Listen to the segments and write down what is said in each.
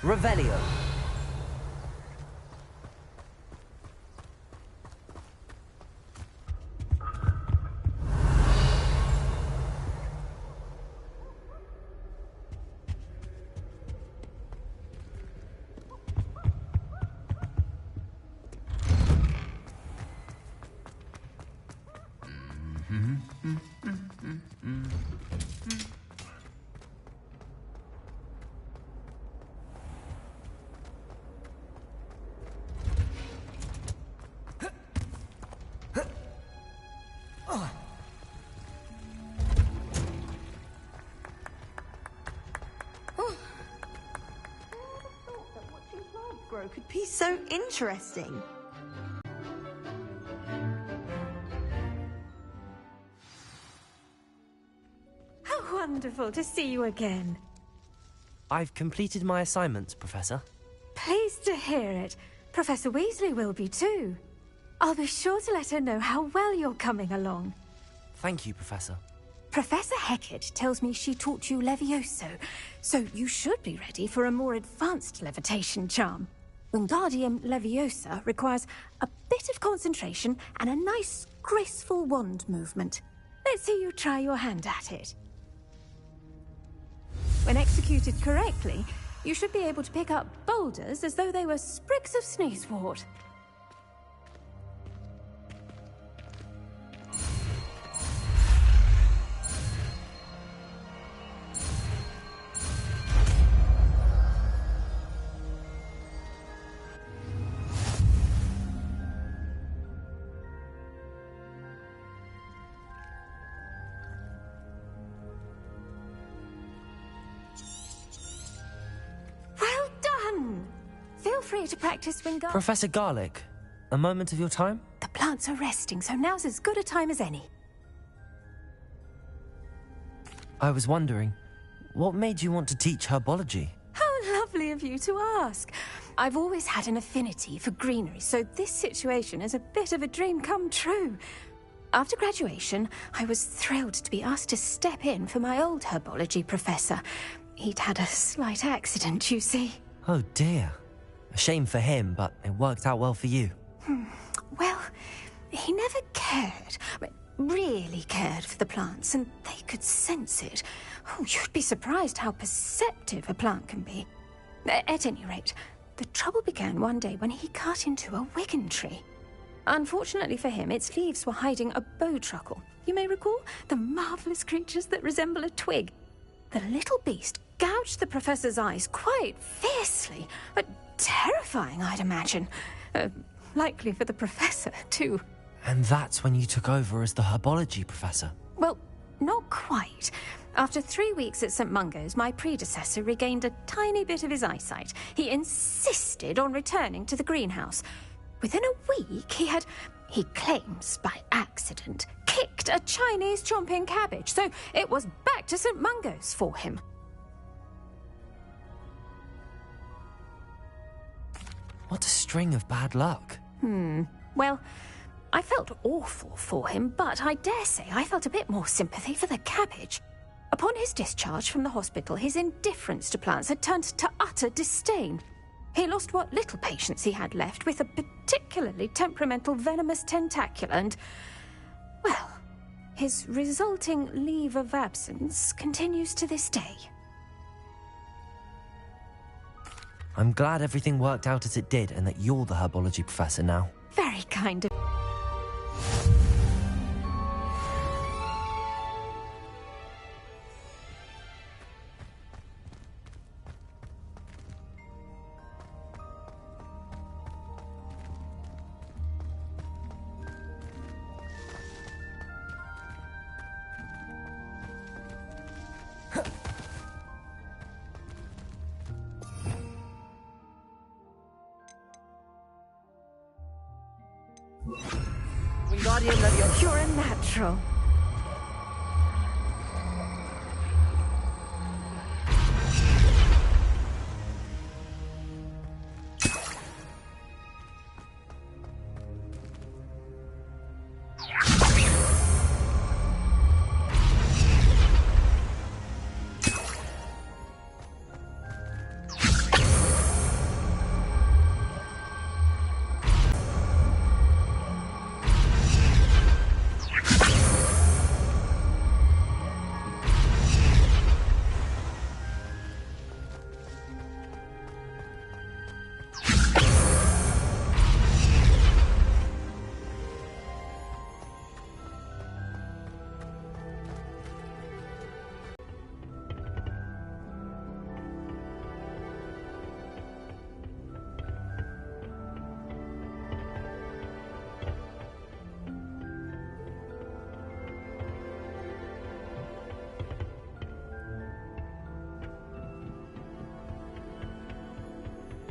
Revelio. Could be so interesting. How wonderful to see you again. I've completed my assignments, Professor. Pleased to hear it. Professor Weasley will be too. I'll be sure to let her know how well you're coming along. Thank you, Professor. Professor Hecat tells me she taught you Levioso, so you should be ready for a more advanced levitation charm. Wingardium Leviosa requires a bit of concentration and a nice, graceful wand movement. Let's see you try your hand at it. When executed correctly, you should be able to pick up boulders as though they were sprigs of sneezewort. Feel free to practice Wingardium. Professor Garlick, a moment of your time? The plants are resting, so now's as good a time as any. I was wondering, what made you want to teach herbology? How lovely of you to ask. I've always had an affinity for greenery, so this situation is a bit of a dream come true. After graduation, I was thrilled to be asked to step in for my old herbology professor. He'd had a slight accident, you see. Oh dear. A shame for him, but it worked out well for you. Well, he never cared, really cared for the plants, and they could sense it. Oh, you'd be surprised how perceptive a plant can be. At any rate, the trouble began one day when he cut into a wigan tree. Unfortunately for him, its leaves were hiding a bowtruckle. You may recall the marvellous creatures that resemble a twig. The little beast gouged the professor's eyes quite fiercely. Terrifying, I'd imagine. Likely for the professor, too. And that's when you took over as the herbology professor? Well, not quite. After 3 weeks at St. Mungo's, my predecessor regained a tiny bit of his eyesight. He insisted on returning to the greenhouse. Within a week, he claims by accident, kicked a Chinese chomping cabbage, so it was back to St. Mungo's for him. What a string of bad luck. Well, I felt awful for him, but I dare say I felt a bit more sympathy for the cabbage. Upon his discharge from the hospital, his indifference to plants had turned to utter disdain. He lost what little patience he had left with a particularly temperamental venomous tentacula and, well, his resulting leave of absence continues to this day. I'm glad everything worked out as it did and that you're the herbology professor now. Very kind of... Wingardium Leviosa. You're a natural.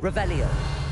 Revelio.